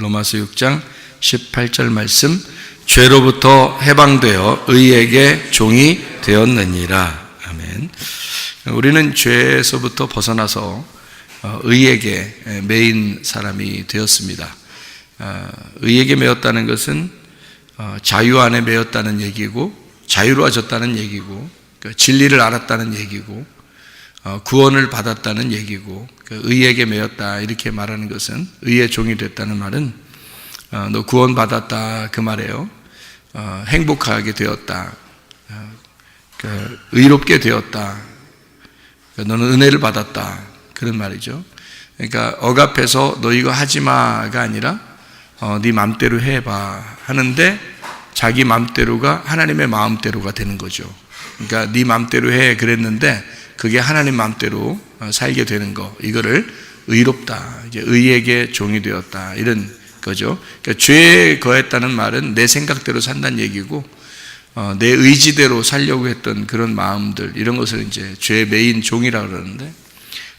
로마서 6장 18절 말씀, 죄로부터 해방되어 의에게 종이 되었느니라. 아멘. 우리는 죄에서부터 벗어나서 의에게 매인 사람이 되었습니다. 의에게 매였다는 것은 자유 안에 매였다는 얘기고, 자유로워졌다는 얘기고, 진리를 알았다는 얘기고, 구원을 받았다는 얘기고, 의에게 매였다 이렇게 말하는 것은, 의의 종이 됐다는 말은 너 구원 받았다 그 말이에요. 행복하게 되었다, 의롭게 되었다, 너는 은혜를 받았다 그런 말이죠. 그러니까 억압해서 너 이거 하지마가 아니라 네 맘대로 해봐 하는데, 자기 맘대로가 하나님의 마음대로가 되는 거죠. 그러니까 네 맘대로 해 그랬는데 그게 하나님 맘대로 살게 되는 거, 이거를 의롭다, 이제 의에게 종이 되었다 이런 거죠. 그러니까 죄에 거했다는 말은 내 생각대로 산다는 얘기고, 내 의지대로 살려고 했던 그런 마음들, 이런 것을 이제 죄의 매인 종이라고 그러는데,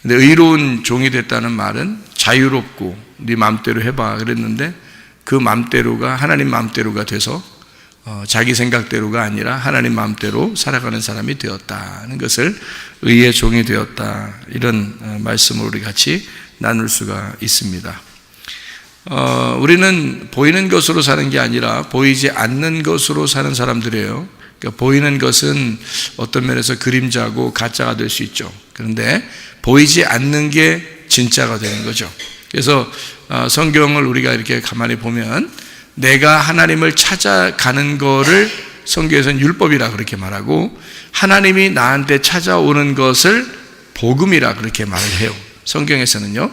근데 의로운 종이 됐다는 말은 자유롭고 네 맘대로 해봐 그랬는데 그 맘대로가 하나님 맘대로가 돼서 자기 생각대로가 아니라 하나님 마음대로 살아가는 사람이 되었다는 것을 의의 종이 되었다, 이런 말씀을 우리 같이 나눌 수가 있습니다. 우리는 보이는 것으로 사는 게 아니라 보이지 않는 것으로 사는 사람들이에요. 그러니까 보이는 것은 어떤 면에서 그림자고 가짜가 될 수 있죠. 그런데 보이지 않는 게 진짜가 되는 거죠. 그래서 성경을 우리가 이렇게 가만히 보면 내가 하나님을 찾아가는 거를 성경에서는 율법이라 그렇게 말하고, 하나님이 나한테 찾아오는 것을 복음이라 그렇게 말을 해요. 성경에서는요.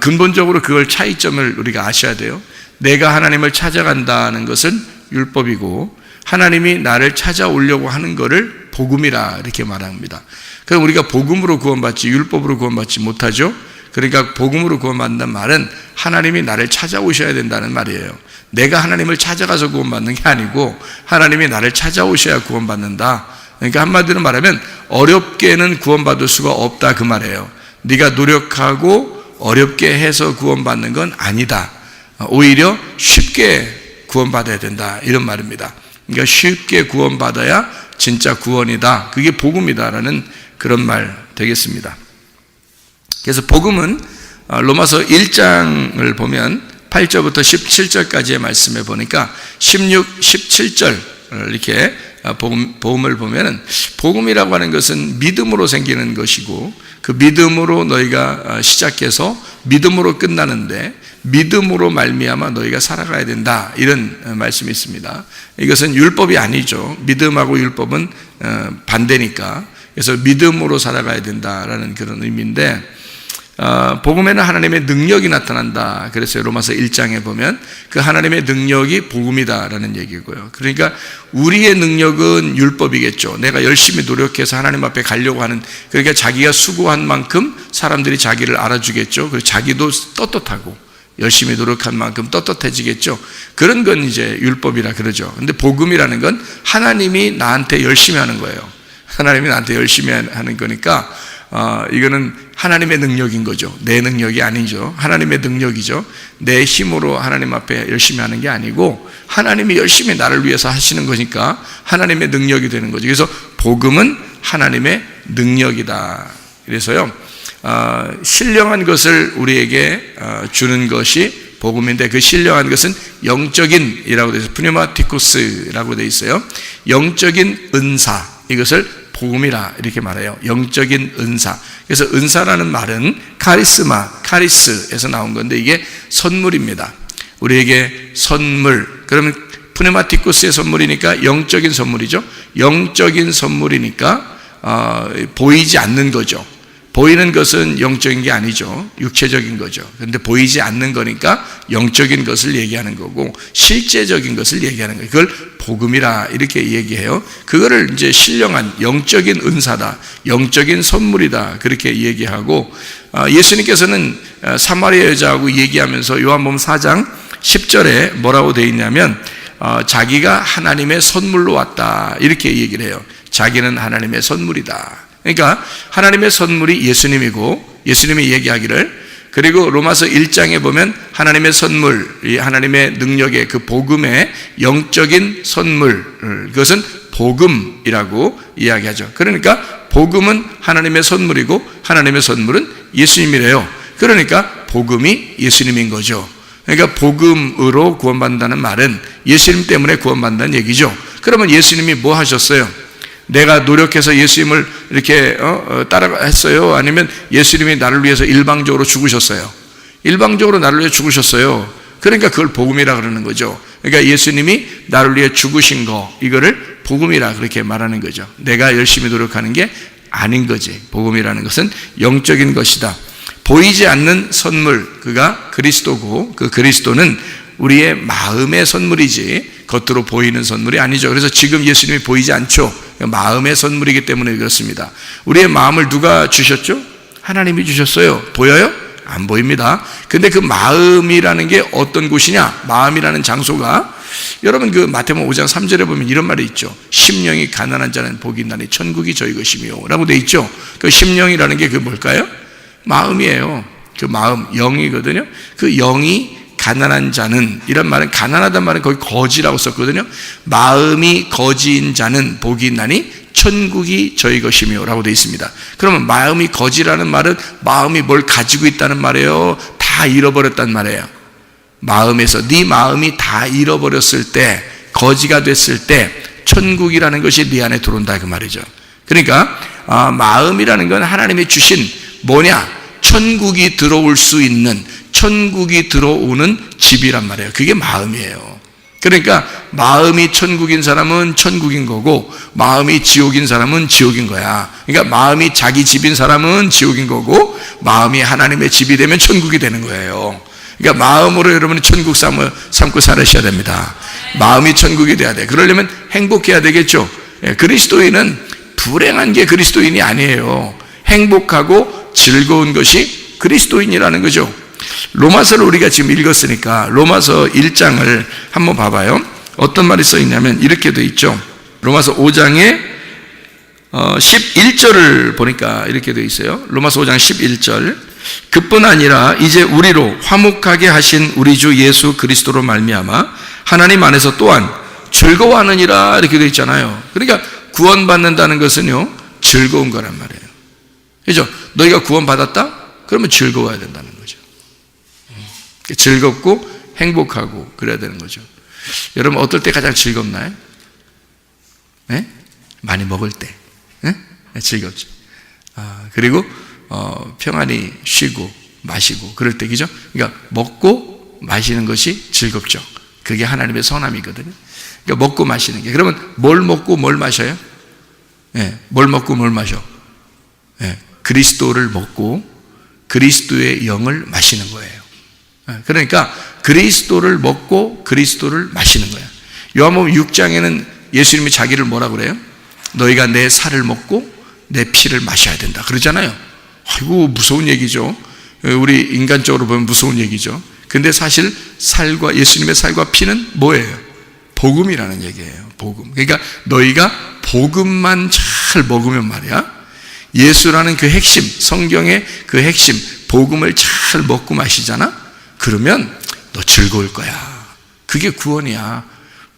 근본적으로 그걸 차이점을 우리가 아셔야 돼요. 내가 하나님을 찾아간다는 것은 율법이고, 하나님이 나를 찾아오려고 하는 것을 복음이라 이렇게 말합니다. 그럼 우리가 복음으로 구원받지 율법으로 구원받지 못하죠. 그러니까 복음으로 구원받는다는 말은 하나님이 나를 찾아오셔야 된다는 말이에요. 내가 하나님을 찾아가서 구원받는 게 아니고 하나님이 나를 찾아오셔야 구원받는다. 그러니까 한마디로 말하면 어렵게는 구원받을 수가 없다 그 말이에요. 네가 노력하고 어렵게 해서 구원받는 건 아니다. 오히려 쉽게 구원받아야 된다 이런 말입니다. 그러니까 쉽게 구원받아야 진짜 구원이다, 그게 복음이다라는 그런 말 되겠습니다. 그래서 복음은 로마서 1장을 보면 8절부터 17절까지의 말씀에 보니까 16, 17절 이렇게 복음을 보면은, 복음이라고 하는 것은 믿음으로 생기는 것이고, 그 믿음으로 너희가 시작해서 믿음으로 끝나는데 믿음으로 말미암아 너희가 살아가야 된다, 이런 말씀이 있습니다. 이것은 율법이 아니죠. 믿음하고 율법은 반대니까. 그래서 믿음으로 살아가야 된다라는 그런 의미인데, 복음에는 하나님의 능력이 나타난다 그랬어요. 로마서 1장에 보면 그 하나님의 능력이 복음이다라는 얘기고요. 그러니까 우리의 능력은 율법이겠죠. 내가 열심히 노력해서 하나님 앞에 가려고 하는, 그러니까 자기가 수고한 만큼 사람들이 자기를 알아주겠죠. 그리고 자기도 떳떳하고 열심히 노력한 만큼 떳떳해지겠죠. 그런 건 이제 율법이라 그러죠. 근데 복음이라는 건 하나님이 나한테 열심히 하는 거예요. 하나님이 나한테 열심히 하는 거니까 이거는 하나님의 능력인 거죠. 내 능력이 아니죠. 하나님의 능력이죠. 내 힘으로 하나님 앞에 열심히 하는 게 아니고 하나님이 열심히 나를 위해서 하시는 거니까 하나님의 능력이 되는 거죠. 그래서 복음은 하나님의 능력이다. 그래서요, 신령한 것을 우리에게 주는 것이 복음인데, 그 신령한 것은 영적인이라고 되어 있어요. 푸네마티쿠스라고 되어 있어요. 영적인 은사, 이것을 복음이라 이렇게 말해요. 영적인 은사. 그래서 은사라는 말은 카리스에서 나온 건데, 이게 선물입니다. 우리에게 선물. 그러면 푸네마티쿠스의 선물이니까 영적인 선물이죠. 영적인 선물이니까 보이지 않는 거죠. 보이는 것은 영적인 게 아니죠. 육체적인 거죠. 그런데 보이지 않는 거니까 영적인 것을 얘기하는 거고, 실제적인 것을 얘기하는 거예요. 그걸 복음이라 이렇게 얘기해요. 그거를 이제 신령한 영적인 은사다, 영적인 선물이다, 그렇게 얘기하고, 예수님께서는 사마리아 여자하고 얘기하면서 요한복음 4장 10절에 뭐라고 되어 있냐면, 자기가 하나님의 선물로 왔다 이렇게 얘기를 해요. 자기는 하나님의 선물이다. 그러니까 하나님의 선물이 예수님이고, 예수님이 얘기하기를 그리고 로마서 1장에 보면 하나님의 선물, 이 하나님의 능력의 그 복음의 영적인 선물, 그것은 복음이라고 이야기하죠. 그러니까 복음은 하나님의 선물이고 하나님의 선물은 예수님이래요. 그러니까 복음이 예수님인 거죠. 그러니까 복음으로 구원받는다는 말은 예수님 때문에 구원받는다는 얘기죠. 그러면 예수님이 뭐 하셨어요? 내가 노력해서 예수님을 이렇게 따라했어요? 아니면 예수님이 나를 위해서 일방적으로 죽으셨어요? 일방적으로 나를 위해 죽으셨어요. 그러니까 그걸 복음이라 그러는 거죠. 그러니까 예수님이 나를 위해 죽으신 거, 이거를 복음이라 그렇게 말하는 거죠. 내가 열심히 노력하는 게 아닌 거지. 복음이라는 것은 영적인 것이다. 보이지 않는 선물, 그가 그리스도고, 그 그리스도는 우리의 마음의 선물이지 겉으로 보이는 선물이 아니죠. 그래서 지금 예수님이 보이지 않죠. 마음의 선물이기 때문에 그렇습니다. 우리의 마음을 누가 주셨죠? 하나님이 주셨어요. 보여요? 안 보입니다. 근데 그 마음이라는 게 어떤 곳이냐? 마음이라는 장소가, 여러분 그 마태복음 5장 3절에 보면 이런 말이 있죠. 심령이 가난한 자는 복이 있나니 천국이 저희 것이며 라고 돼 있죠. 그 심령이라는 게 그 뭘까요? 마음이에요. 그 마음, 영이거든요. 그 영이 가난한 자는, 이런 말은, 가난하단 말은 거의 거지라고 썼거든요. 마음이 거지인 자는 복이 있나니 천국이 저희 것이며 라고 되어 있습니다. 그러면 마음이 거지라는 말은 마음이 뭘 가지고 있다는 말이에요? 다 잃어버렸단 말이에요. 마음에서 네 마음이 다 잃어버렸을 때, 거지가 됐을 때 천국이라는 것이 네 안에 들어온다 그 말이죠. 그러니까 마음이라는 건 하나님이 주신 뭐냐? 천국이 들어올 수 있는, 천국이 들어오는 집이란 말이에요. 그게 마음이에요. 그러니까 마음이 천국인 사람은 천국인 거고, 마음이 지옥인 사람은 지옥인 거야. 그러니까 마음이 자기 집인 사람은 지옥인 거고, 마음이 하나님의 집이 되면 천국이 되는 거예요. 그러니까 마음으로 여러분이 천국 삼고 살으셔야 됩니다. 마음이 천국이 돼야 돼. 그러려면 행복해야 되겠죠. 그리스도인은 불행한 게 그리스도인이 아니에요. 행복하고 즐거운 것이 그리스도인이라는 거죠. 로마서를 우리가 지금 읽었으니까 로마서 1장을 한번 봐봐요. 어떤 말이 써 있냐면 이렇게 돼 있죠. 로마서 5장에 11절을 보니까 이렇게 돼 있어요. 로마서 5장 11절. 그뿐 아니라 이제 우리로 화목하게 하신 우리 주 예수 그리스도로 말미암아 하나님 안에서 또한 즐거워하느니라, 이렇게 돼 있잖아요. 그러니까 구원받는다는 것은요, 즐거운 거란 말이에요. 그죠? 너희가 구원받았다? 그러면 즐거워야 된다는 거죠. 즐겁고 행복하고 그래야 되는 거죠. 여러분 어떨 때 가장 즐겁나요? 네? 많이 먹을 때. 네? 즐겁죠. 그리고 평안히 쉬고 마시고 그럴 때, 그죠? 그러니까 먹고 마시는 것이 즐겁죠. 그게 하나님의 선함이거든요. 그러니까 먹고 마시는 게. 그러면 뭘 먹고 뭘 마셔요? 네, 뭘 먹고 뭘 마셔? 네, 그리스도를 먹고 그리스도의 영을 마시는 거예요. 그러니까 그리스도를 먹고 그리스도를 마시는 거예요. 요한복음 6장에는 예수님이 자기를 뭐라 그래요? 너희가 내 살을 먹고 내 피를 마셔야 된다 그러잖아요. 아이고 무서운 얘기죠. 우리 인간적으로 보면 무서운 얘기죠. 근데 사실 살과, 예수님의 살과 피는 뭐예요? 복음이라는 얘기예요. 복음. 그러니까 너희가 복음만 잘 먹으면 말이야, 예수라는 그 핵심, 성경의 그 핵심 복음을 잘 먹고 마시잖아? 그러면 너 즐거울 거야. 그게 구원이야.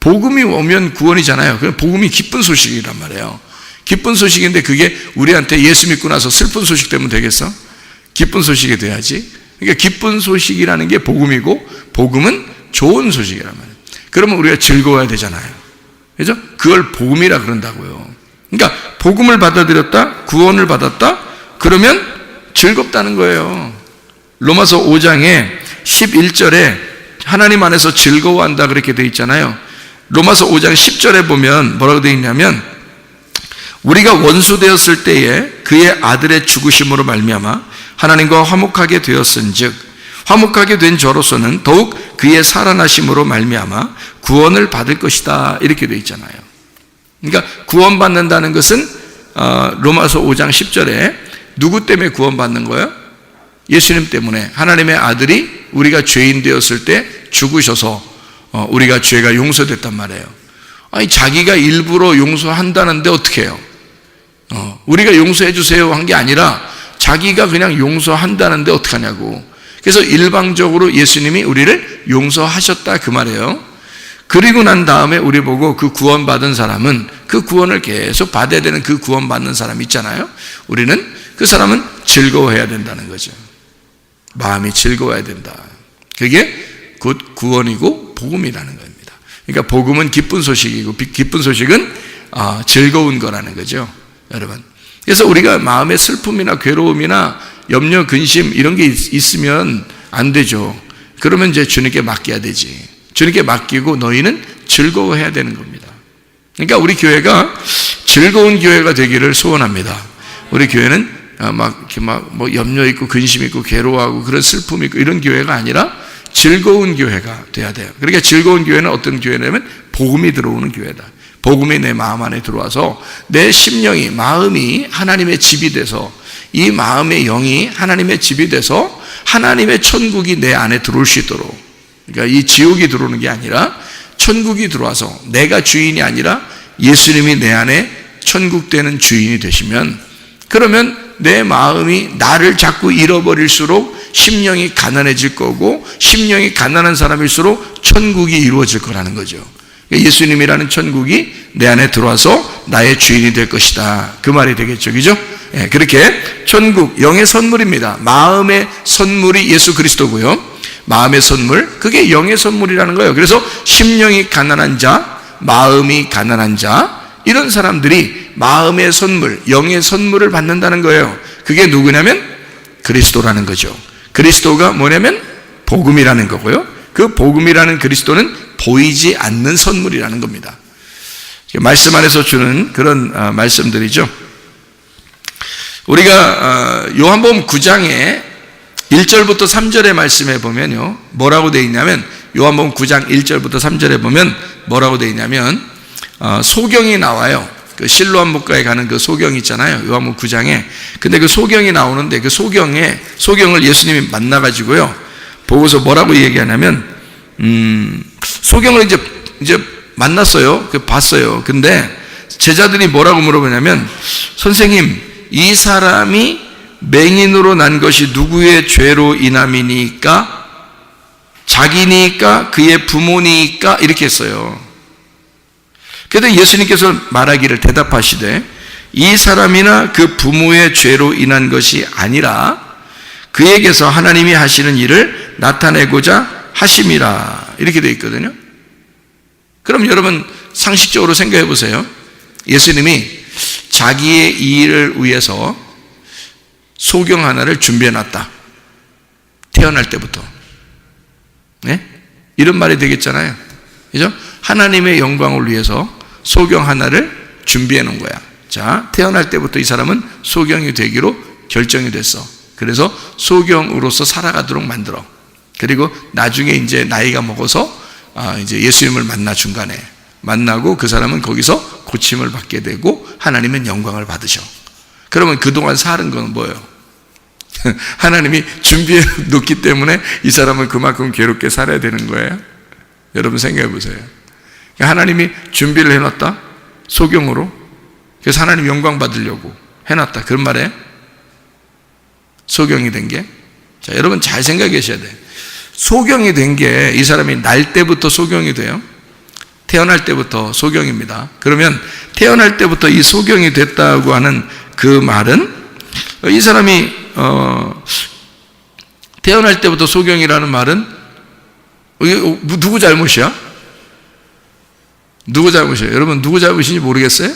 복음이 오면 구원이잖아요. 복음이 기쁜 소식이란 말이에요. 기쁜 소식인데 그게 우리한테 예수 믿고 나서 슬픈 소식 되면 되겠어? 기쁜 소식이 돼야지. 그러니까 기쁜 소식이라는 게 복음이고, 복음은 좋은 소식이란 말이에요. 그러면 우리가 즐거워야 되잖아요. 그죠? 그걸 복음이라 그런다고요. 그러니까 복음을 받아들였다, 구원을 받았다, 그러면 즐겁다는 거예요. 로마서 5장에 11절에 하나님 안에서 즐거워한다 그렇게 돼 있잖아요. 로마서 5장 10절에 보면 뭐라고 돼 있냐면, 우리가 원수 되었을 때에 그의 아들의 죽으심으로 말미암아 하나님과 화목하게 되었은즉 화목하게 된 저로서는 더욱 그의 살아나심으로 말미암아 구원을 받을 것이다, 이렇게 돼 있잖아요. 그러니까 구원받는다는 것은 로마서 5장 10절에 누구 때문에 구원받는 거예요? 예수님 때문에. 하나님의 아들이 우리가 죄인 되었을 때 죽으셔서 우리가 죄가 용서됐단 말이에요. 아니 자기가 일부러 용서한다는데 어떻게 해요? 우리가 용서해 주세요 한 게 아니라 자기가 그냥 용서한다는데 어떡하냐고. 그래서 일방적으로 예수님이 우리를 용서하셨다 그 말이에요. 그리고 난 다음에 우리 보고 그 구원받은 사람은 그 구원을 계속 받아야 되는 그 구원받는 사람 있잖아요. 우리는 그 사람은 즐거워해야 된다는 거죠. 마음이 즐거워야 된다. 그게 곧 구원이고 복음이라는 겁니다. 그러니까 복음은 기쁜 소식이고 기쁜 소식은 즐거운 거라는 거죠, 여러분. 그래서 우리가 마음의 슬픔이나 괴로움이나 염려, 근심 이런 게 있으면 안 되죠. 그러면 이제 주님께 맡겨야 되지. 주님께 맡기고 너희는 즐거워해야 되는 겁니다. 그러니까 우리 교회가 즐거운 교회가 되기를 소원합니다. 우리 교회는 뭐 염려 있고 근심 있고 괴로워하고 그런 슬픔 있고 이런 교회가 아니라 즐거운 교회가 돼야 돼요. 그러니까 즐거운 교회는 어떤 교회냐면 복음이 들어오는 교회다. 복음이 내 마음 안에 들어와서 내 심령이, 마음이 하나님의 집이 돼서 이 마음의 영이 하나님의 집이 돼서 하나님의 천국이 내 안에 들어올 수 있도록, 그러니까 이 지옥이 들어오는 게 아니라 천국이 들어와서 내가 주인이 아니라 예수님이 내 안에 천국 되는 주인이 되시면, 그러면 내 마음이 나를 자꾸 잃어버릴수록 심령이 가난해질 거고, 심령이 가난한 사람일수록 천국이 이루어질 거라는 거죠. 예수님이라는 천국이 내 안에 들어와서 나의 주인이 될 것이다, 그 말이 되겠죠, 그죠? 그렇게 천국, 영의 선물입니다. 마음의 선물이 예수 그리스도고요. 마음의 선물, 그게 영의 선물이라는 거예요. 그래서 심령이 가난한 자, 마음이 가난한 자, 이런 사람들이 마음의 선물, 영의 선물을 받는다는 거예요. 그게 누구냐면 그리스도라는 거죠. 그리스도가 뭐냐면 복음이라는 거고요. 그 복음이라는 그리스도는 보이지 않는 선물이라는 겁니다. 말씀 안에서 주는 그런 말씀들이죠. 우리가 요한복음 9장에 1절부터 3절의 말씀에 보면요, 뭐라고 되어 있냐면, 요한복음 9장 1절부터 3절에 보면 뭐라고 되어 있냐면, 소경이 나와요. 그 실로암 목가에 가는 그 소경 있잖아요, 요한복음 9장에. 근데 그 소경이 나오는데 그 소경을 예수님이 만나가지고요, 보고서 뭐라고 얘기하냐면, 소경을 이제 만났어요. 봤어요. 근데 제자들이 뭐라고 물어보냐면, 선생님, 이 사람이 맹인으로 난 것이 누구의 죄로 인함이니까? 자기니까? 그의 부모니까? 이렇게 했어요. 그런데 예수님께서 말하기를, 대답하시되, 이 사람이나 그 부모의 죄로 인한 것이 아니라 그에게서 하나님이 하시는 일을 나타내고자 하심이라, 이렇게 되어 있거든요. 그럼 여러분 상식적으로 생각해 보세요. 예수님이 자기의 일을 위해서 소경 하나를 준비해 놨다, 태어날 때부터. 네? 이런 말이 되겠잖아요, 그죠? 하나님의 영광을 위해서 소경 하나를 준비해 놓은 거야. 자, 태어날 때부터 이 사람은 소경이 되기로 결정이 됐어. 그래서 소경으로서 살아가도록 만들어. 그리고 나중에 이제 나이가 먹어서 이제 예수님을 만나, 중간에 만나고 그 사람은 거기서 고침을 받게 되고 하나님은 영광을 받으셔. 그러면 그동안 사는 건 뭐예요? 하나님이 준비해 놓기 때문에 이 사람은 그만큼 괴롭게 살아야 되는 거예요. 여러분 생각해 보세요. 하나님이 준비를 해놨다, 소경으로. 그래서 하나님 영광 받으려고 해놨다, 그런 말에 소경이 된 게. 자, 여러분 잘 생각해 계셔야 돼요. 소경이 된 게, 이 사람이 날 때부터 소경이 돼요. 태어날 때부터 소경입니다. 그러면 태어날 때부터 이 소경이 됐다고 하는 그 말은, 이 사람이 태어날 때부터 소경이라는 말은 누구 잘못이야? 누구 잘못이에요? 여러분 누구 잘못인지 모르겠어요?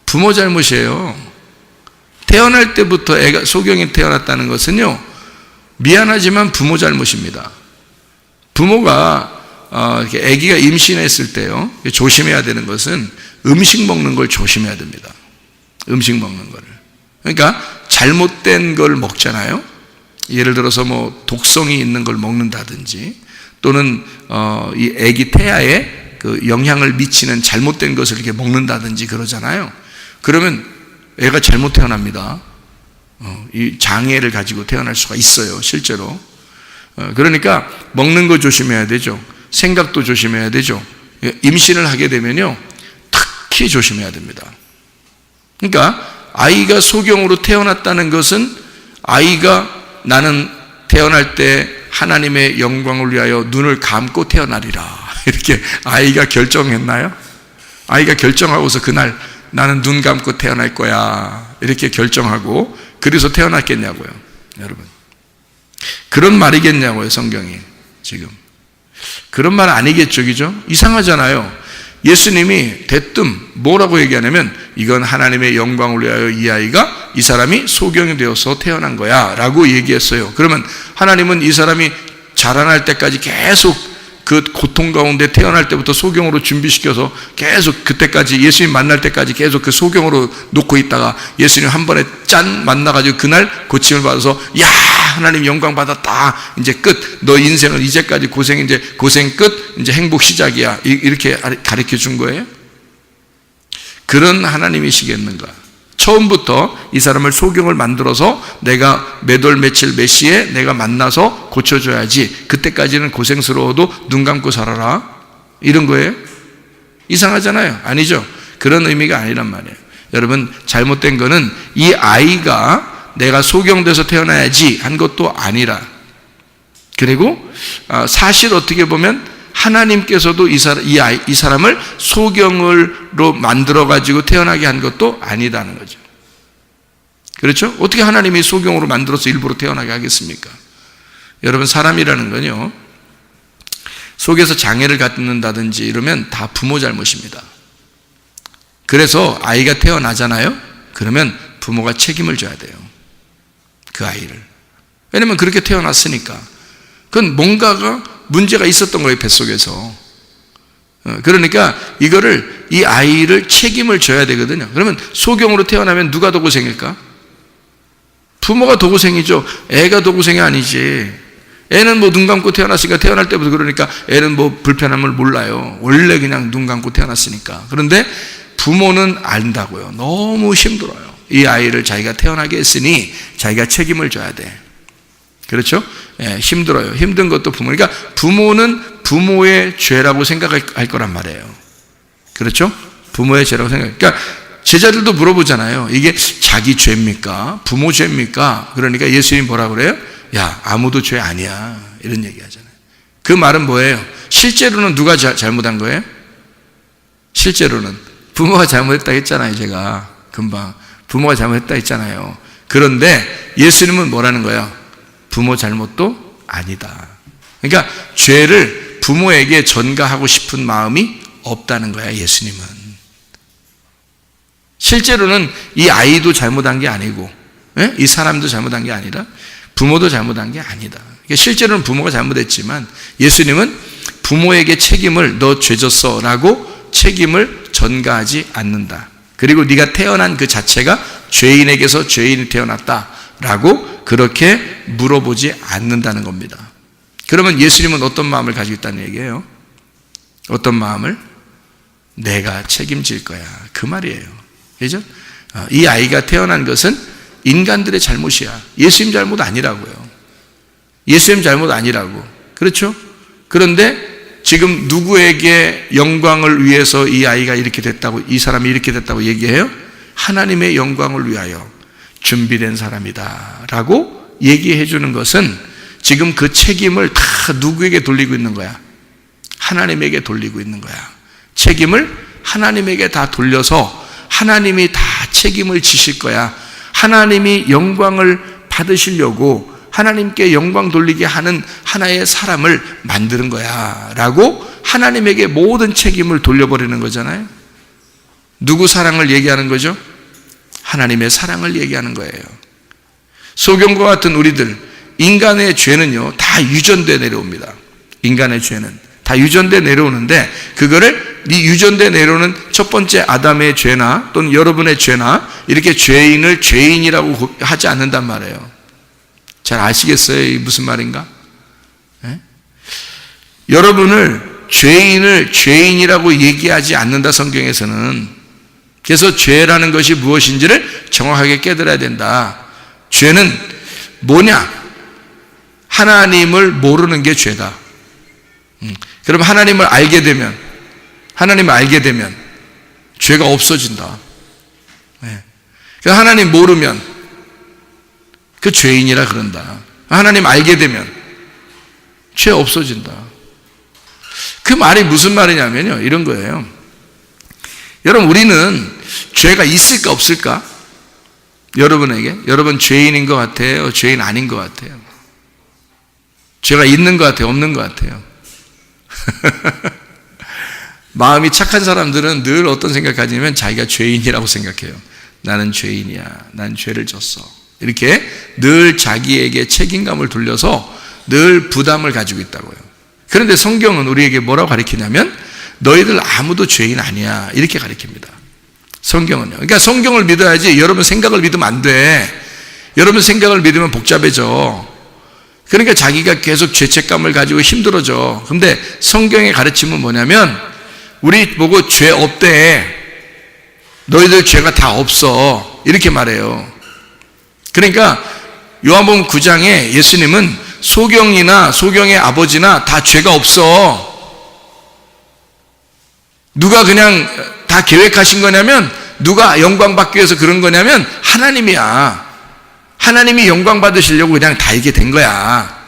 부모 잘못이에요. 태어날 때부터 애가 소경이 태어났다는 것은요, 미안하지만 부모 잘못입니다. 부모가 아기가 임신했을 때요, 조심해야 되는 것은 음식 먹는 걸 조심해야 됩니다. 음식 먹는 거를. 그러니까 잘못된 걸 먹잖아요. 예를 들어서 뭐 독성이 있는 걸 먹는다든지, 또는 이 아기 태아에 그 영향을 미치는 잘못된 것을 이렇게 먹는다든지 그러잖아요. 그러면 애가 잘못 태어납니다. 이 장애를 가지고 태어날 수가 있어요, 실제로. 그러니까 먹는 거 조심해야 되죠. 생각도 조심해야 되죠. 임신을 하게 되면요, 특히 조심해야 됩니다. 그러니까 아이가 소경으로 태어났다는 것은 아이가 나는 태어날 때 하나님의 영광을 위하여 눈을 감고 태어나리라. 이렇게 아이가 결정했나요? 아이가 결정하고서 그날 나는 눈 감고 태어날 거야. 이렇게 결정하고 그래서 태어났겠냐고요. 여러분. 그런 말이겠냐고요, 성경이. 지금. 그런 말 아니겠죠, 그죠? 이상하잖아요. 예수님이 대뜸 뭐라고 얘기하냐면 이건 하나님의 영광을 위하여 이 사람이 소경이 되어서 태어난 거야 라고 얘기했어요. 그러면 하나님은 이 사람이 자라날 때까지 계속 그 고통 가운데 태어날 때부터 소경으로 준비시켜서 계속 그때까지 예수님 만날 때까지 계속 그 소경으로 놓고 있다가 예수님 한 번에 짠 만나가지고 그날 고침을 받아서 야 하나님 영광 받았다 이제 끝 너 인생은 이제까지 고생 끝 이제 행복 시작이야 이렇게 가르쳐 준 거예요? 그런 하나님이시겠는가? 처음부터 이 사람을 소경을 만들어서 내가 몇 월 며칠 몇 시에 내가 만나서 고쳐줘야지 그때까지는 고생스러워도 눈 감고 살아라 이런 거예요? 이상하잖아요. 아니죠. 그런 의미가 아니란 말이에요. 여러분 잘못된 거는 이 아이가 내가 소경돼서 태어나야지 한 것도 아니라 그리고 사실 어떻게 보면 하나님께서도 이 사람을 소경으로 만들어가지고 태어나게 한 것도 아니다는 거죠. 그렇죠? 어떻게 하나님이 소경으로 만들어서 일부러 태어나게 하겠습니까? 여러분 사람이라는 건요 속에서 장애를 갖는다든지 이러면 다 부모 잘못입니다. 그래서 아이가 태어나잖아요. 그러면 부모가 책임을 져야 돼요. 그 아이를. 왜냐면 그렇게 태어났으니까. 그건 뭔가가 문제가 있었던 거예요, 뱃속에서. 그러니까 이 아이를 책임을 져야 되거든요. 그러면 소경으로 태어나면 누가 더 고생일까? 부모가 더 고생이죠. 애가 더 고생이 아니지. 애는 뭐 눈 감고 태어났으니까 태어날 때부터 그러니까 애는 뭐 불편함을 몰라요. 원래 그냥 눈 감고 태어났으니까. 그런데 부모는 안다고요. 너무 힘들어요. 이 아이를 자기가 태어나게 했으니 자기가 책임을 져야 돼. 그렇죠? 예, 힘들어요. 힘든 것도 부모. 그러니까 부모는 부모의 죄라고 생각할 거란 말이에요. 그렇죠? 부모의 죄라고 생각. 그러니까 제자들도 물어보잖아요. 이게 자기 죄입니까? 부모 죄입니까? 그러니까 예수님이 뭐라 그래요? 야, 아무도 죄 아니야. 이런 얘기 하잖아요. 그 말은 뭐예요? 실제로는 누가 잘못한 거예요? 실제로는 부모가 잘못했다 했잖아요. 제가 금방 부모가 잘못했다 했잖아요. 그런데 예수님은 뭐라는 거예요? 부모 잘못도 아니다. 그러니까 죄를 부모에게 전가하고 싶은 마음이 없다는 거야, 예수님은. 실제로는 이 아이도 잘못한 게 아니고, 이 사람도 잘못한 게 아니라, 부모도 잘못한 게 아니다. 그러니까 실제로는 부모가 잘못했지만, 예수님은 부모에게 책임을 너 죄졌어 라고 책임을 전가하지 않는다. 그리고 네가 태어난 그 자체가 죄인에게서 죄인이 태어났다 라고 그렇게 물어보지 않는다는 겁니다. 그러면 예수님은 어떤 마음을 가지고 있다는 얘기예요? 어떤 마음을? 내가 책임질 거야. 그 말이에요. 그죠? 이 아이가 태어난 것은 인간들의 잘못이야. 예수님 잘못 아니라고요. 예수님 잘못 아니라고. 그렇죠? 그런데 지금 누구에게 영광을 위해서 이 아이가 이렇게 됐다고, 이 사람이 이렇게 됐다고 얘기해요? 하나님의 영광을 위하여 준비된 사람이다 라고 얘기해 주는 것은 지금 그 책임을 다 누구에게 돌리고 있는 거야? 하나님에게 돌리고 있는 거야. 책임을 하나님에게 다 돌려서 하나님이 다 책임을 지실 거야. 하나님이 영광을 받으시려고 하나님께 영광 돌리게 하는 하나의 사람을 만드는 거야 라고 하나님에게 모든 책임을 돌려버리는 거잖아요. 누구 사랑을 얘기하는 거죠? 하나님의 사랑을 얘기하는 거예요. 소경과 같은 우리들, 인간의 죄는요 다 유전돼 내려옵니다. 인간의 죄는 다 유전돼 내려오는데 그거를 이 유전돼 내려오는 첫 번째 아담의 죄나 또는 여러분의 죄나 이렇게 죄인을 죄인이라고 하지 않는단 말이에요. 잘 아시겠어요? 이게 무슨 말인가? 네? 여러분을 죄인을 죄인이라고 얘기하지 않는다, 성경에서는. 그래서 죄라는 것이 무엇인지를 정확하게 깨달아야 된다. 죄는 뭐냐? 하나님을 모르는 게 죄다. 그럼 하나님을 알게 되면 죄가 없어진다. 네. 하나님 모르면 그 죄인이라 그런다. 하나님 알게 되면 죄 없어진다. 그 말이 무슨 말이냐면요, 이런 거예요. 여러분, 우리는 죄가 있을까 없을까? 여러분에게, 여러분 죄인인 것 같아요, 죄인 아닌 것 같아요? 죄가 있는 것 같아요, 없는 것 같아요? 마음이 착한 사람들은 늘 어떤 생각하냐면 자기가 죄인이라고 생각해요. 나는 죄인이야, 난 죄를 졌어, 이렇게 늘 자기에게 책임감을 돌려서 늘 부담을 가지고 있다고요. 그런데 성경은 우리에게 뭐라고 가르치냐면 너희들 아무도 죄인 아니야, 이렇게 가르칩니다. 성경은요. 그러니까 성경을 믿어야지 여러분 생각을 믿으면 안 돼. 여러분 생각을 믿으면 복잡해져. 그러니까 자기가 계속 죄책감을 가지고 힘들어져. 근데 성경의 가르침은 뭐냐면 우리 보고 죄 없대, 너희들 죄가 다 없어, 이렇게 말해요. 그러니까 요한복음 9장에 예수님은 소경이나 소경의 아버지나 다 죄가 없어. 누가 그냥 다 계획하신 거냐면, 누가 영광 받기 위해서 그런 거냐면 하나님이야. 하나님이 영광 받으시려고 그냥 다 이게 된 거야.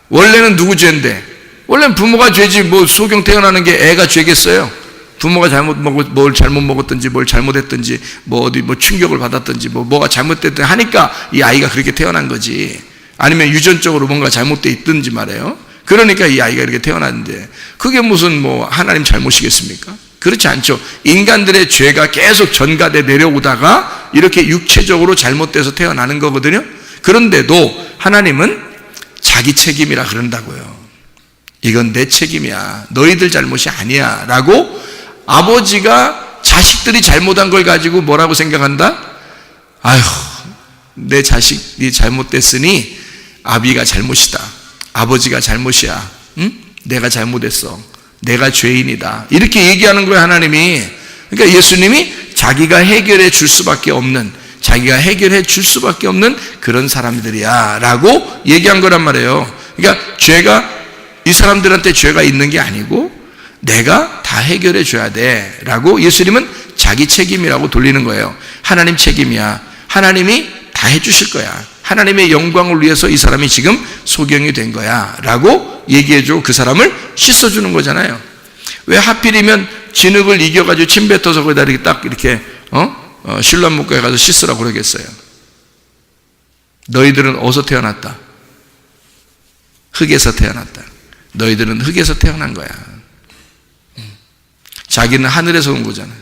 원래는 누구 죄인데? 원래는 부모가 죄지, 뭐 소경 태어나는 게 애가 죄겠어요? 부모가 뭘 잘못 먹었든지, 뭘 잘못했든지, 뭐 어디 뭐 충격을 받았든지, 뭐가 잘못됐든지 하니까 이 아이가 그렇게 태어난 거지. 아니면 유전적으로 뭔가 잘못돼 있든지 말이에요. 그러니까 이 아이가 이렇게 태어났는데, 그게 무슨 뭐 하나님 잘못이겠습니까? 그렇지 않죠. 인간들의 죄가 계속 전가돼 내려오다가 이렇게 육체적으로 잘못돼서 태어나는 거거든요. 그런데도 하나님은 자기 책임이라 그런다고요. 이건 내 책임이야, 너희들 잘못이 아니야 라고. 아버지가 자식들이 잘못한 걸 가지고 뭐라고 생각한다? 아휴, 내 자식이 잘못됐으니 아비가 잘못이다, 아버지가 잘못이야, 응? 내가 잘못했어, 내가 죄인이다, 이렇게 얘기하는 거예요, 하나님이. 그러니까 예수님이 자기가 해결해 줄 수밖에 없는, 자기가 해결해 줄 수밖에 없는 그런 사람들이야 라고 얘기한 거란 말이에요. 그러니까 죄가, 이 사람들한테 죄가 있는 게 아니고 내가 다 해결해 줘야 돼 라고 예수님은 자기 책임이라고 돌리는 거예요. 하나님 책임이야, 하나님이 다 해주실 거야, 하나님의 영광을 위해서 이 사람이 지금 소경이 된 거야 라고 얘기해주고 그 사람을 씻어주는 거잖아요. 왜 하필이면 진흙을 이겨가지고 침 뱉어서 거기다 이렇게 딱 이렇게 신랑목가에 가서 씻으라고 그러겠어요? 너희들은 어디서 태어났다? 흙에서 태어났다. 너희들은 흙에서 태어난 거야. 자기는 하늘에서 온 거잖아요.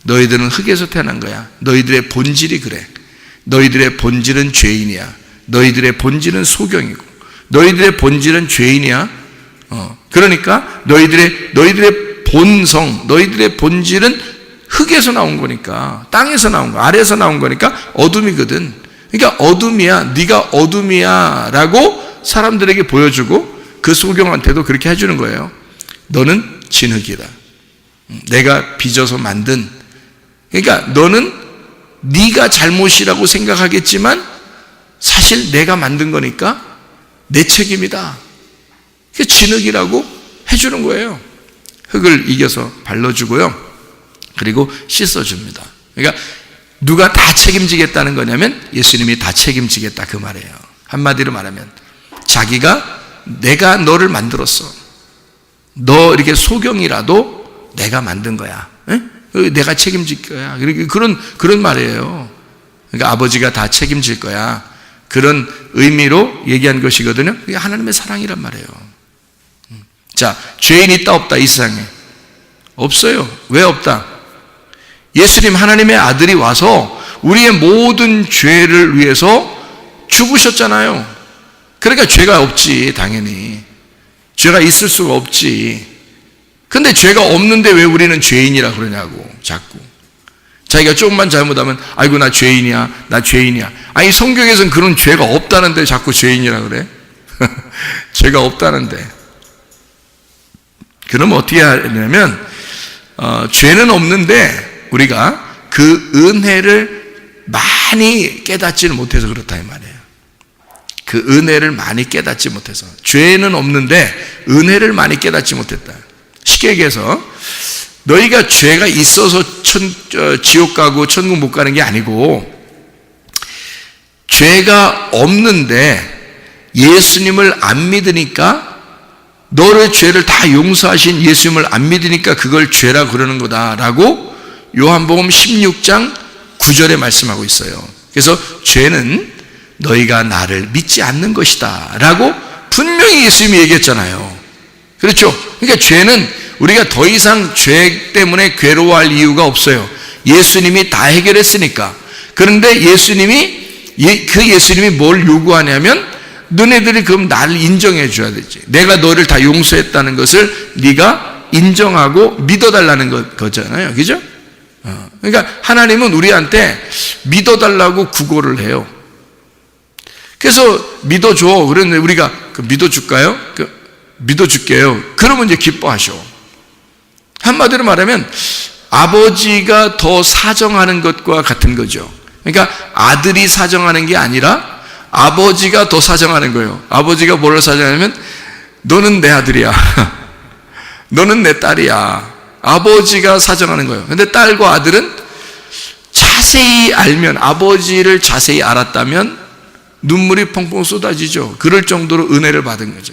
너희들은 흙에서 태어난 거야. 너희들의 본질이 그래. 너희들의 본질은 죄인이야. 너희들의 본질은 소경이고 너희들의 본질은 죄인이야. 그러니까 너희들의 본성, 너희들의 본질은 흙에서 나온 거니까, 땅에서 나온 거, 아래에서 나온 거니까 어둠이거든. 그러니까 어둠이야, 네가 어둠이야 라고 사람들에게 보여주고 그 소경한테도 그렇게 해주는 거예요. 너는 진흙이다, 내가 빚어서 만든. 그러니까 너는 네가 잘못이라고 생각하겠지만 사실 내가 만든 거니까 내 책임이다. 그게 진흙이라고 해주는 거예요. 흙을 이겨서 발라주고요, 그리고 씻어줍니다. 그러니까 누가 다 책임지겠다는 거냐면 예수님이 다 책임지겠다 그 말이에요. 한마디로 말하면 자기가, 내가 너를 만들었어, 너 이렇게 소경이라도 내가 만든 거야, 내가 책임질 거야, 그런 말이에요. 그러니까 아버지가 다 책임질 거야, 그런 의미로 얘기한 것이거든요. 그게 하나님의 사랑이란 말이에요. 자, 죄인 있다 없다 이 세상에? 없어요. 왜 없다? 예수님, 하나님의 아들이 와서 우리의 모든 죄를 위해서 죽으셨잖아요. 그러니까 죄가 없지. 당연히 죄가 있을 수가 없지. 근데 죄가 없는데 왜 우리는 죄인이라 그러냐고. 자꾸 자기가 조금만 잘못하면 아이고 나 죄인이야, 나 죄인이야. 아니 성경에서는 그런 죄가 없다는데 자꾸 죄인이라 그래? 죄가 없다는데. 그럼 어떻게 하냐면 죄는 없는데 우리가 그 은혜를 많이 깨닫지를 못해서 그렇다 이 말이에요. 그 은혜를 많이 깨닫지 못해서. 죄는 없는데 은혜를 많이 깨닫지 못했다. 쉽게 얘기해서 너희가 죄가 있어서 지옥 가고 천국 못 가는 게 아니고, 죄가 없는데 예수님을 안 믿으니까, 너의 죄를 다 용서하신 예수님을 안 믿으니까 그걸 죄라 그러는 거다라고 요한복음 16장 9절에 말씀하고 있어요. 그래서 죄는 너희가 나를 믿지 않는 것이다 라고 분명히 예수님이 얘기했잖아요. 그렇죠? 그러니까 죄는 우리가 더 이상 죄 때문에 괴로워할 이유가 없어요. 예수님이 다 해결했으니까. 그런데 예수님이 뭘 요구하냐면, 너네들이 그럼 나를 인정해 줘야 되지. 내가 너를 다 용서했다는 것을 네가 인정하고 믿어달라는 거잖아요. 그죠? 그러니까 하나님은 우리한테 믿어달라고 구걸을 해요. 그래서 믿어줘. 그런데 우리가 믿어줄까요? 믿어줄게요. 그러면 이제 기뻐하셔. 한마디로 말하면 아버지가 더 사정하는 것과 같은 거죠. 그러니까 아들이 사정하는 게 아니라 아버지가 더 사정하는 거예요. 아버지가 뭐를 사정하냐면, 너는 내 아들이야. 너는 내 딸이야. 아버지가 사정하는 거예요. 근데 딸과 아들은 자세히 알면, 아버지를 자세히 알았다면 눈물이 펑펑 쏟아지죠. 그럴 정도로 은혜를 받은 거죠.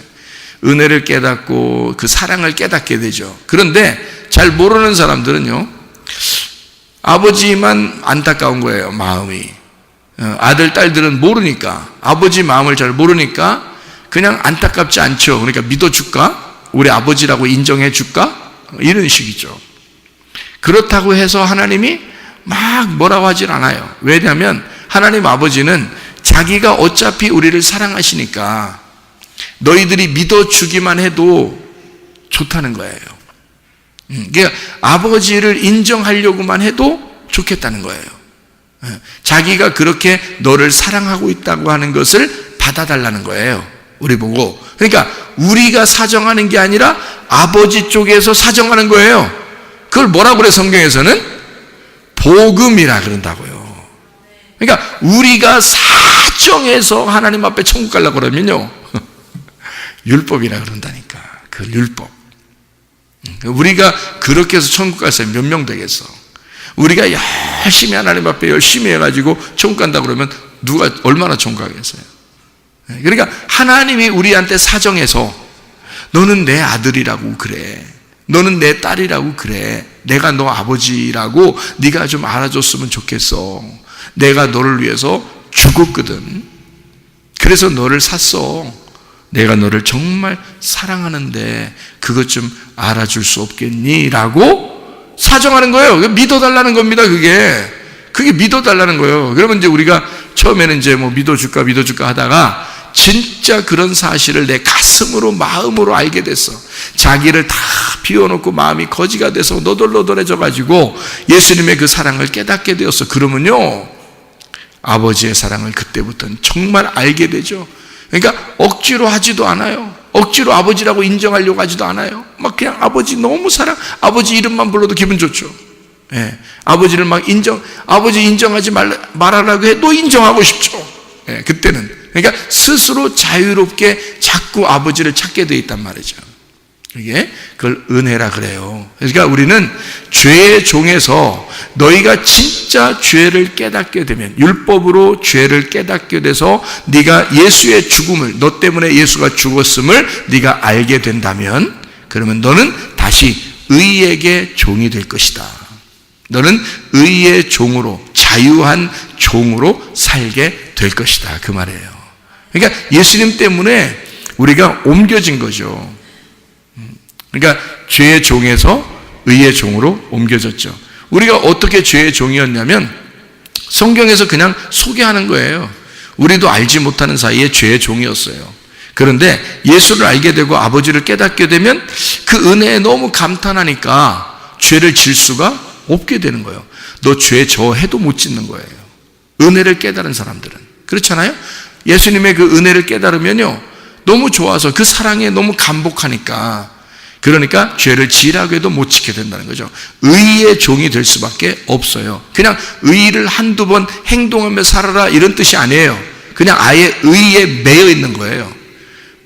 은혜를 깨닫고 그 사랑을 깨닫게 되죠. 그런데 잘 모르는 사람들은요, 아버지만 안타까운 거예요, 마음이. 아들, 딸들은 모르니까, 아버지 마음을 잘 모르니까 그냥 안타깝지 않죠. 그러니까 믿어줄까? 우리 아버지라고 인정해 줄까? 이런 식이죠. 그렇다고 해서 하나님이 막 뭐라고 하질 않아요. 왜냐하면 하나님 아버지는 자기가 어차피 우리를 사랑하시니까 너희들이 믿어주기만 해도 좋다는 거예요. 그러니까 아버지를 인정하려고만 해도 좋겠다는 거예요. 자기가 그렇게 너를 사랑하고 있다고 하는 것을 받아달라는 거예요. 우리 보고. 그러니까 우리가 사정하는 게 아니라 아버지 쪽에서 사정하는 거예요. 그걸 뭐라고 그래, 성경에서는? 복음이라 그런다고요. 그러니까 우리가 사정해서 하나님 앞에 천국 가려고 그러면요, 율법이라 그런다니까. 그 율법. 우리가 그렇게 해서 천국 갈 사람이 몇 명 되겠어? 우리가 열심히 하나님 앞에 열심히 해가지고 천국 간다 그러면 누가 얼마나 천국 가겠어요? 그러니까 하나님이 우리한테 사정해서, 너는 내 아들이라고 그래, 너는 내 딸이라고 그래, 내가 너 아버지라고 네가 좀 알아줬으면 좋겠어. 내가 너를 위해서 죽었거든. 그래서 너를 샀어. 내가 너를 정말 사랑하는데 그것 좀 알아줄 수 없겠니? 라고 사정하는 거예요. 믿어달라는 겁니다. 그게 믿어달라는 거예요. 그러면 이제 우리가 처음에는 이제 뭐 믿어줄까 하다가 진짜 그런 사실을 내 가슴으로, 마음으로 알게 됐어. 자기를 다 비워놓고 마음이 거지가 돼서 너덜너덜해져 가지고 예수님의 그 사랑을 깨닫게 되었어. 그러면요, 아버지의 사랑을 그때부터는 정말 알게 되죠. 그러니까 억지로 하지도 않아요. 억지로 아버지라고 인정하려고 하지도 않아요. 막 그냥 아버지 너무 아버지 이름만 불러도 기분 좋죠. 예. 아버지를 막 아버지 인정하지 말아라고 해도 인정하고 싶죠. 예. 그때는. 그러니까 스스로 자유롭게 자꾸 아버지를 찾게 돼 있단 말이죠. 그걸 은혜라 그래요. 그러니까 우리는 죄의 종에서 너희가 진짜 죄를 깨닫게 되면, 율법으로 죄를 깨닫게 돼서 네가 예수의 죽음을, 너 때문에 예수가 죽었음을 네가 알게 된다면, 그러면 너는 다시 의에게 종이 될 것이다. 너는 의의 종으로, 자유한 종으로 살게 될 것이다. 그 말이에요. 그러니까 예수님 때문에 우리가 옮겨진 거죠. 그러니까 죄의 종에서 의의 종으로 옮겨졌죠. 우리가 어떻게 죄의 종이었냐면, 성경에서 그냥 소개하는 거예요. 우리도 알지 못하는 사이에 죄의 종이었어요. 그런데 예수를 알게 되고 아버지를 깨닫게 되면 그 은혜에 너무 감탄하니까 죄를 질 수가 없게 되는 거예요. 너 죄 저 해도 못 짓는 거예요. 은혜를 깨달은 사람들은. 그렇잖아요? 예수님의 그 은혜를 깨달으면요, 너무 좋아서 그 사랑에 너무 감복하니까, 그러니까 죄를 지으라고 해도 못 지게 된다는 거죠. 의의 종이 될 수밖에 없어요. 그냥 의를 한두 번 행동하며 살아라 이런 뜻이 아니에요. 그냥 아예 의에 매여 있는 거예요.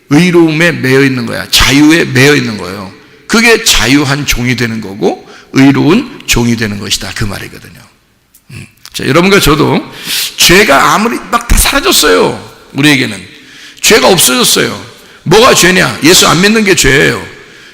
의로움에 매여 있는 거야. 자유에 매여 있는 거예요. 그게 자유한 종이 되는 거고 의로운 종이 되는 것이다. 그 말이거든요. 자, 여러분과 저도 죄가 아무리 막 다 사라졌어요. 우리에게는 죄가 없어졌어요. 뭐가 죄냐? 예수 안 믿는 게 죄예요.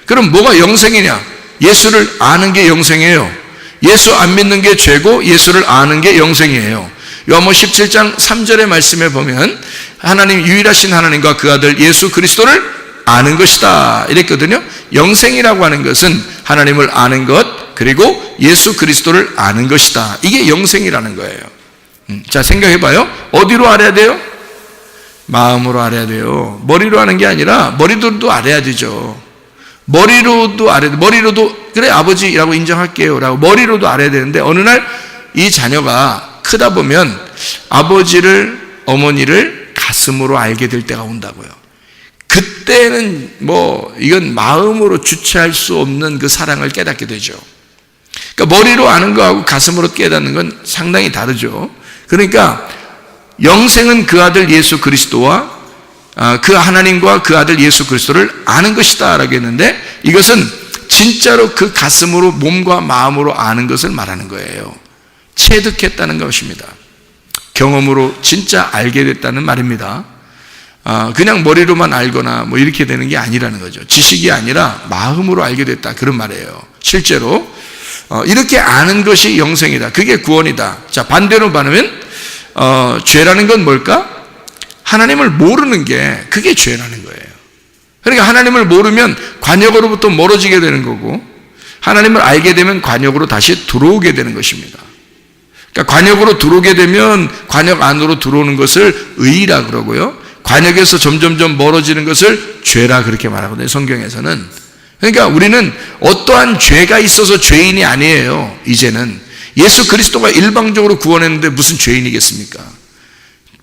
그럼 뭐가 영생이냐? 예수를 아는 게 영생이에요. 예수 안 믿는 게 죄고 예수를 아는 게 영생이에요. 요한복음 17장 3절의 말씀에 보면 하나님, 유일하신 하나님과 그 아들 예수 그리스도를 아는 것이다 이랬거든요. 영생이라고 하는 것은 하나님을 아는 것, 그리고 예수 그리스도를 아는 것이다. 이게 영생이라는 거예요. 자, 생각해봐요. 어디로 알아야 돼요? 마음으로 알아야 돼요. 머리로 하는 게 아니라 머리로도 알아야 되죠. 머리로도 알아야 돼. 머리로도 그래 아버지라고 인정할게요 라고 머리로도 알아야 되는데, 어느 날 이 자녀가 크다 보면 아버지를, 어머니를 가슴으로 알게 될 때가 온다고요. 그때는 이건 마음으로 주체할 수 없는 그 사랑을 깨닫게 되죠. 그러니까 머리로 아는 거하고 가슴으로 깨닫는 건 상당히 다르죠. 그러니까 영생은 그 아들 예수 그리스도와 그 하나님과 그 아들 예수 그리스도를 아는 것이다 라고 했는데, 이것은 진짜로 그 가슴으로, 몸과 마음으로 아는 것을 말하는 거예요. 체득했다는 것입니다. 경험으로 진짜 알게 됐다는 말입니다. 그냥 머리로만 알거나 이렇게 되는 게 아니라는 거죠. 지식이 아니라 마음으로 알게 됐다, 그런 말이에요. 실제로 이렇게 아는 것이 영생이다. 그게 구원이다. 자, 반대로 말하면 죄라는 건 뭘까? 하나님을 모르는 게, 그게 죄라는 거예요. 그러니까 하나님을 모르면 관역으로부터 멀어지게 되는 거고, 하나님을 알게 되면 관역으로 다시 들어오게 되는 것입니다. 그러니까 관역으로 들어오게 되면 관역 안으로 들어오는 것을 의라 그러고요, 관역에서 점점점 멀어지는 것을 죄라 그렇게 말하거든요, 성경에서는. 그러니까 우리는 어떠한 죄가 있어서 죄인이 아니에요. 이제는 예수 그리스도가 일방적으로 구원했는데 무슨 죄인이겠습니까?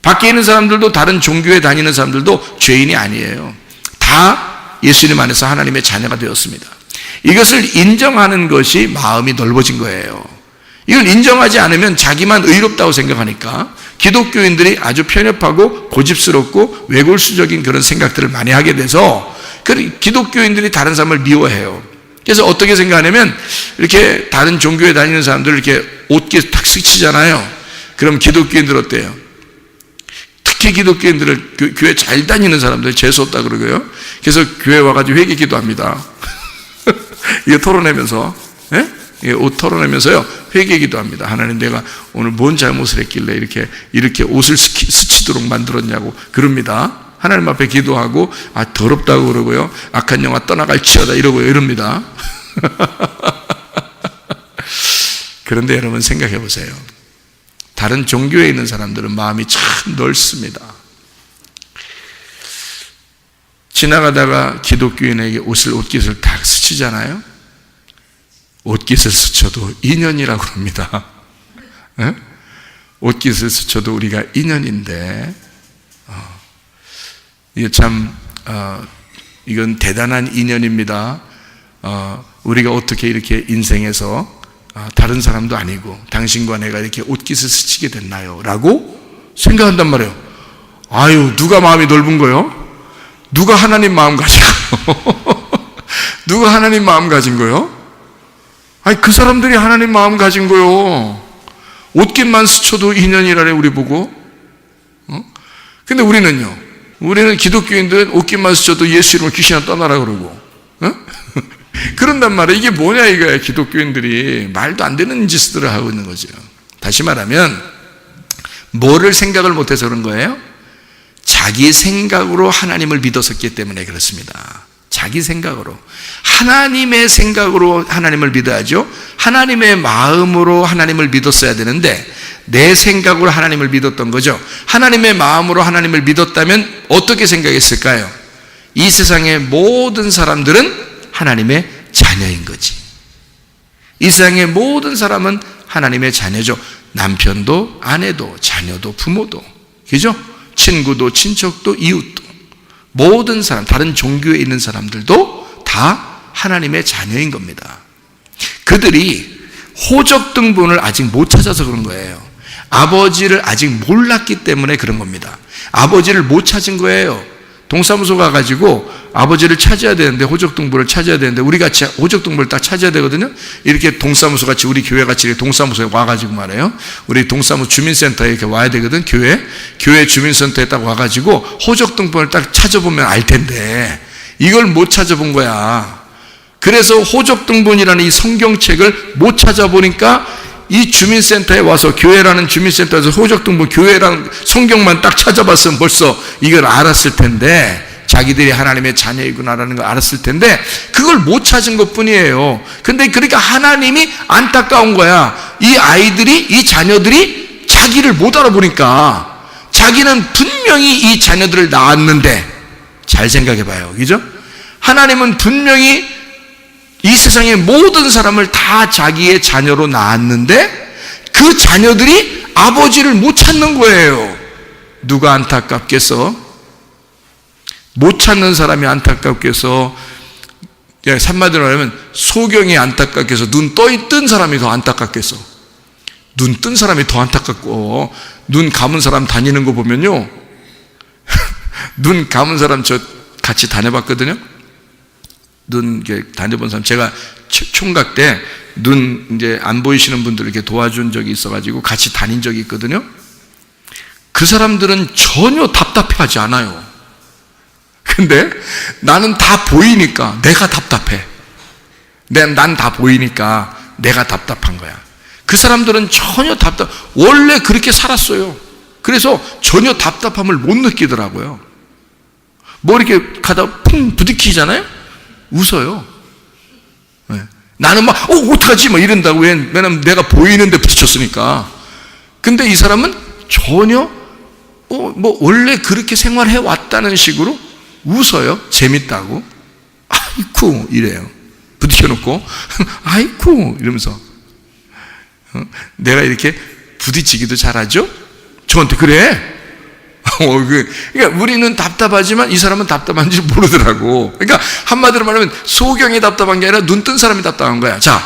밖에 있는 사람들도, 다른 종교에 다니는 사람들도 죄인이 아니에요. 다 예수님 안에서 하나님의 자녀가 되었습니다. 이것을 인정하는 것이 마음이 넓어진 거예요. 이걸 인정하지 않으면 자기만 의롭다고 생각하니까 기독교인들이 아주 편협하고 고집스럽고 외골수적인 그런 생각들을 많이 하게 돼서 기독교인들이 다른 사람을 미워해요. 그래서 어떻게 생각하냐면, 이렇게 다른 종교에 다니는 사람들 이렇게 옷깃 탁 스치잖아요. 그럼 기독교인들 어때요? 특히 기독교인들을, 교회 잘 다니는 사람들 재수없다 그러고요. 그래서 교회 와가지고 회개 기도합니다. 이거 털어내면서, 예? 옷 털어내면서요, 회개 기도합니다. 하나님, 내가 오늘 뭔 잘못을 했길래 이렇게 옷을 스치도록 만들었냐고 그럽니다. 하나님 앞에 기도하고, 더럽다고 그러고요, 악한 영화 떠나갈지어다 이러고요, 이럽니다. 그런데 여러분 생각해 보세요. 다른 종교에 있는 사람들은 마음이 참 넓습니다. 지나가다가 기독교인에게 옷깃을 딱 스치잖아요. 옷깃을 스쳐도 인연이라고 합니다. 네? 옷깃을 스쳐도 우리가 인연인데, 이게 참 이건 대단한 인연입니다. 우리가 어떻게 이렇게 인생에서 다른 사람도 아니고 당신과 내가 이렇게 옷깃을 스치게 됐나요? 라고 생각한단 말이에요. 아유, 누가 마음이 넓은 거요? 누가 하나님 마음 가진 거요? 누가 하나님 마음 가진 거요? 아니, 그 사람들이 하나님 마음 가진 거요. 옷깃만 스쳐도 인연이라래, 우리 보고. 근데 우리는요, 우리는 기독교인들은 옷깃만 스쳐도 예수 이름으로 귀신아 떠나라 그러고, 그런단 말이에요. 이게 뭐냐 이거야. 기독교인들이 말도 안 되는 짓들을 하고 있는 거죠. 다시 말하면 뭐를 생각을 못해서 그런 거예요? 자기 생각으로 하나님을 믿었었기 때문에 그렇습니다. 자기 생각으로, 하나님의 생각으로 하나님을 믿어야죠. 하나님의 마음으로 하나님을 믿었어야 되는데 내 생각으로 하나님을 믿었던 거죠. 하나님의 마음으로 하나님을 믿었다면 어떻게 생각했을까요? 이 세상의 모든 사람들은 하나님의 자녀인 거지. 이 세상의 모든 사람은 하나님의 자녀죠. 남편도, 아내도, 자녀도, 부모도, 그죠? 친구도, 친척도, 이웃도, 모든 사람, 다른 종교에 있는 사람들도 다 하나님의 자녀인 겁니다. 그들이 호적 등본을 아직 못 찾아서 그런 거예요. 아버지를 아직 몰랐기 때문에 그런 겁니다. 아버지를 못 찾은 거예요. 동사무소 가가지고 아버지를 찾아야 되는데, 호적등본을 찾아야 되는데, 우리 같이 호적등본을 딱 찾아야 되거든요. 이렇게 동사무소 같이, 우리 교회 같이 이렇게 동사무소에 와가지고 말해요. 우리 동사무소 주민센터에 이렇게 와야 되거든, 교회 주민센터에 딱 와가지고 호적등본을 딱 찾아보면 알 텐데, 이걸 못 찾아본 거야. 그래서 호적등본이라는 이 성경책을 못 찾아보니까 이 주민센터에 와서, 교회라는 주민센터에서 호적등본, 교회라는 성경만 딱 찾아봤으면 벌써 이걸 알았을 텐데, 자기들이 하나님의 자녀이구나라는 걸 알았을 텐데, 그걸 못 찾은 것 뿐이에요. 근데 그러니까 하나님이 안타까운 거야. 이 아이들이, 이 자녀들이 자기를 못 알아보니까. 자기는 분명히 이 자녀들을 낳았는데, 잘 생각해 봐요. 그죠? 하나님은 분명히 이 세상의 모든 사람을 다 자기의 자녀로 낳았는데 그 자녀들이 아버지를 못 찾는 거예요. 누가 안타깝겠어? 못 찾는 사람이 안타깝겠어? 한마디로 말하면 소경이 안타깝겠어? 눈 뜬 사람이 더 안타깝겠어? 눈 뜬 사람이 더 안타깝고, 눈 감은 사람 다니는 거 보면요, 눈 감은 사람 저 같이 다녀봤거든요. 눈 다녀본 사람, 제가 총각 때 눈 이제 안 보이시는 분들 이렇게 도와준 적이 있어가지고 같이 다닌 적이 있거든요. 그 사람들은 전혀 답답해하지 않아요. 근데 나는 다 보이니까 내가 답답해. 난 다 보이니까 내가 답답한 거야. 그 사람들은 전혀 원래 그렇게 살았어요. 그래서 전혀 답답함을 못 느끼더라고요. 뭐 이렇게 가다 쿵 부딪히잖아요? 웃어요. 네. 나는 막, 어떡하지? 막 이런다고. 왜냐면 내가 보이는데 부딪혔으니까. 근데 이 사람은 전혀, 뭐, 원래 그렇게 생활해 왔다는 식으로 웃어요. 재밌다고. 아이쿠, 이래요. 부딪혀놓고, 아이쿠, 이러면서. 내가 이렇게 부딪히기도 잘하죠? 저한테 그래. 그러니까 우리는 답답하지만 이 사람은 답답한지 모르더라고. 그러니까 한마디로 말하면 소경이 답답한 게 아니라 눈 뜬 사람이 답답한 거야. 자,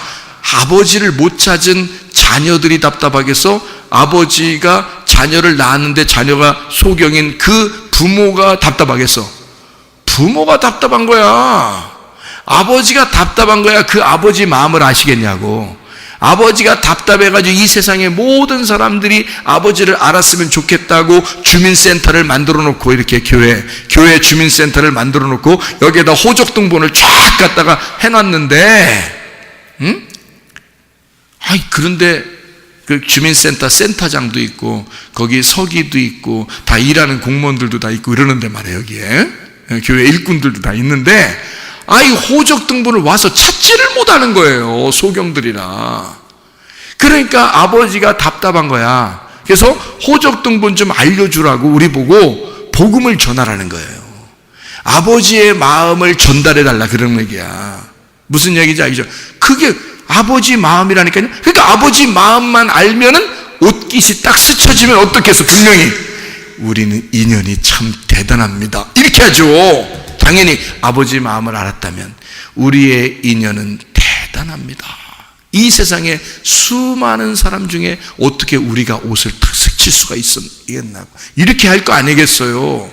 아버지를 못 찾은 자녀들이 답답하겠어? 아버지가 자녀를 낳았는데 자녀가 소경인 그 부모가 답답하겠어? 부모가 답답한 거야. 아버지가 답답한 거야. 그 아버지 마음을 아시겠냐고. 아버지가 답답해가지고 이 세상의 모든 사람들이 아버지를 알았으면 좋겠다고 주민센터를 만들어 놓고, 이렇게 교회 주민센터를 만들어 놓고 여기에다 호적등본을 쫙 갖다가 해놨는데, 그런데 그 주민센터 센터장도 있고 거기 서기도 있고 다 일하는 공무원들도 다 있고 이러는데 말이에요. 여기에 교회 일꾼들도 다 있는데, 호적등본을 와서 찾지를 못하는 거예요, 소경들이라. 그러니까 아버지가 답답한 거야. 그래서 호적등본 좀 알려주라고 우리 보고 복음을 전하라는 거예요. 아버지의 마음을 전달해달라, 그런 얘기야. 무슨 얘기인지 알겠죠? 그게 아버지 마음이라니까요. 그러니까 아버지 마음만 알면은 옷깃이 딱 스쳐지면 어떻겠어? 분명히 우리는 인연이 참 대단합니다, 이렇게 하죠. 당연히 아버지 마음을 알았다면 우리의 인연은 대단합니다. 이 세상에 수많은 사람 중에 어떻게 우리가 옷을 탁 스칠 수가 있겠나, 이렇게 할 거 아니겠어요.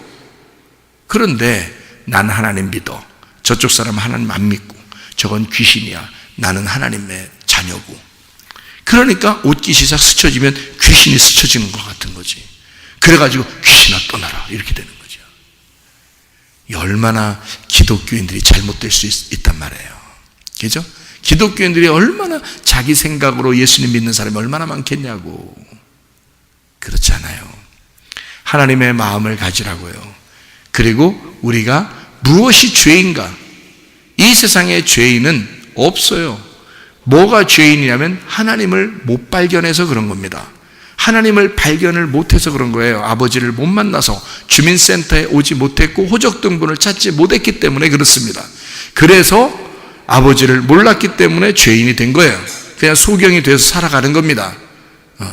그런데 난 하나님 믿어. 저쪽 사람은 하나님 안 믿고 저건 귀신이야. 나는 하나님의 자녀고. 그러니까 옷깃이 싹 스쳐지면 귀신이 스쳐지는 것 같은 거지. 그래가지고 귀신아 떠나라, 이렇게 되는 거죠. 얼마나 기독교인들이 잘못될 수 있단 말이에요. 그죠? 기독교인들이 얼마나 자기 생각으로 예수님 믿는 사람이 얼마나 많겠냐고. 그렇지 않아요. 하나님의 마음을 가지라고요. 그리고 우리가 무엇이 죄인가? 이 세상에 죄인은 없어요. 뭐가 죄인이냐면 하나님을 못 발견해서 그런 겁니다. 하나님을 발견을 못해서 그런 거예요. 아버지를 못 만나서, 주민센터에 오지 못했고 호적등본을 찾지 못했기 때문에 그렇습니다. 그래서 아버지를 몰랐기 때문에 죄인이 된 거예요. 그냥 소경이 돼서 살아가는 겁니다.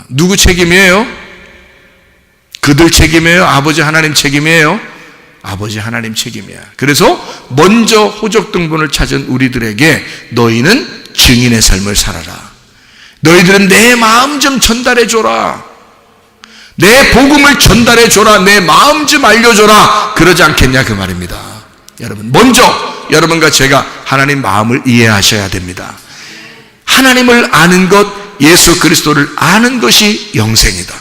누구 책임이에요? 그들 책임이에요? 아버지 하나님 책임이에요? 아버지 하나님 책임이야. 그래서 먼저 호적등본을 찾은 우리들에게 너희는 증인의 삶을 살아라. 너희들은 내 마음 좀 전달해 줘라. 내 복음을 전달해 줘라, 내 마음 좀 알려줘라, 그러지 않겠냐 그 말입니다. 여러분, 먼저 여러분과 제가 하나님 마음을 이해하셔야 됩니다. 하나님을 아는 것, 예수 그리스도를 아는 것이 영생이다.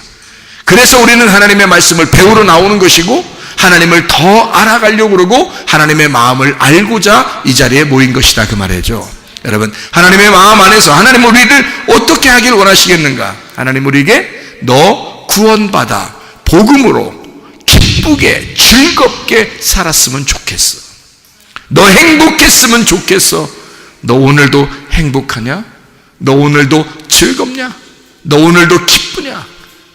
그래서 우리는 하나님의 말씀을 배우러 나오는 것이고, 하나님을 더 알아가려고 그러고 하나님의 마음을 알고자 이 자리에 모인 것이다 그 말이죠. 여러분, 하나님의 마음 안에서 하나님 우리를 어떻게 하길 원하시겠는가? 하나님 우리에게 너 구원받아 복음으로 기쁘게 즐겁게 살았으면 좋겠어. 너 행복했으면 좋겠어. 너 오늘도 행복하냐? 너 오늘도 즐겁냐? 너 오늘도 기쁘냐?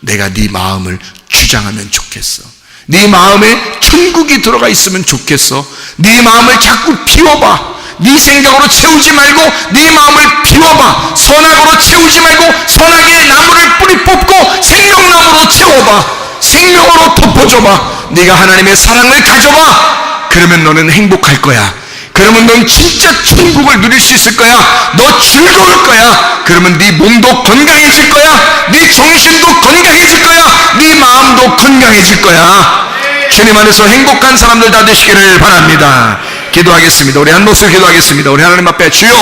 내가 네 마음을 주장하면 좋겠어. 네 마음에 천국이 들어가 있으면 좋겠어. 네 마음을 자꾸 비워봐. 네 생각으로 채우지 말고 네 마음을 비워봐. 선악으로 채우지 말고 선악의 나무를 뿌리 뽑고 생명나무로 채워봐. 생명으로 덮어줘봐. 네가 하나님의 사랑을 가져봐. 그러면 너는 행복할 거야. 그러면 넌 진짜 천국을 누릴 수 있을 거야. 너 즐거울 거야. 그러면 네 몸도 건강해질 거야. 네 정신도 건강해질 거야. 네 마음도 건강해질 거야. 주님 안에서 행복한 사람들 다 되시기를 바랍니다. 기도하겠습니다. 우리 한 목소리 기도하겠습니다. 우리 하나님 앞에, 주여,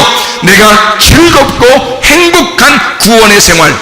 내가 즐겁고 행복한 구원의 생활,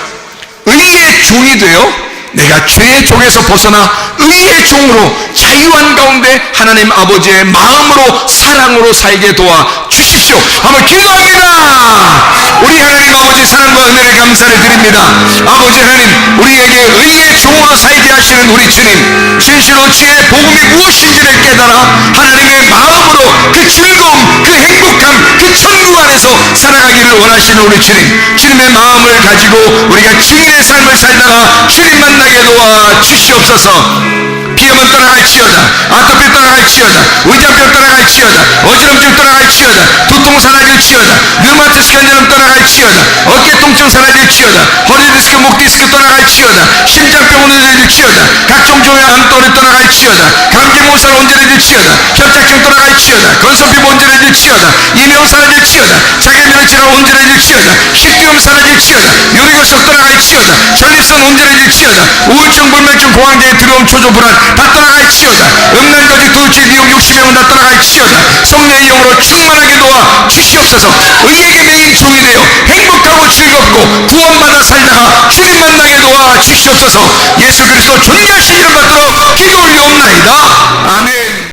의의 종이 되어 내가 죄의 종에서 벗어나 의의 종으로 자유한 가운데 하나님 아버지의 마음으로 사랑으로 살게 도와 주십시오. 한번 기도합니다. 우리 하나님 아버지 사랑과 은혜를 감사를 드립니다. 아버지 하나님, 우리에게 의의 종으로 살게 하시는 우리 주님, 진실로 주의 복음이 무엇인지를 깨달아 하나님의 마음으로 그 즐거움, 그 행복함, 그 천국 안에서 살아가기를 원하시는 우리 주님, 주님의 마음을 가지고 우리가 주님의 삶을 살다가 주님 만나게 도와 주시옵소서. 비염은 떠나갈지어다, 아토피 떠나갈지어다, 의장병 떠나갈지어다, 어지럼증 떠나갈지어다, 두통 사라질지어다, 류마티스 관절염 떠나갈지어다, 어깨 통증 사라질지어다, 허리 디스크, 목 디스크 떠나갈지어다, 심장병 온전해질지어다, 각종 종양암 떠나갈지어다, 감기 몸살 온전해질지어다, 협착증 떠나갈지어다, 건선피부 온전해질지어다, 이명 사라질지어다, 자기면역질환 온전해질지어다, 식기염 사라질지어다, 요리결석 떠나갈지어다, 전립선 온전해질지어다, 우울증, 불면증, 공황장애, 두려움, 초조, 불안 다 떠나갈지어다, 음란거짓, 도둑질, 미혹, 욕심의 문 다 떠나갈지어다, 성령의 영으로 충만하게 도와 주시옵소서. 의에게 매인 종이 되어 행복하고 즐겁고 구원받아 살다가 주님 만나게 도와 주시옵소서. 예수 그리스도 존귀하신 이름 받들어 기도 올리옵나이다.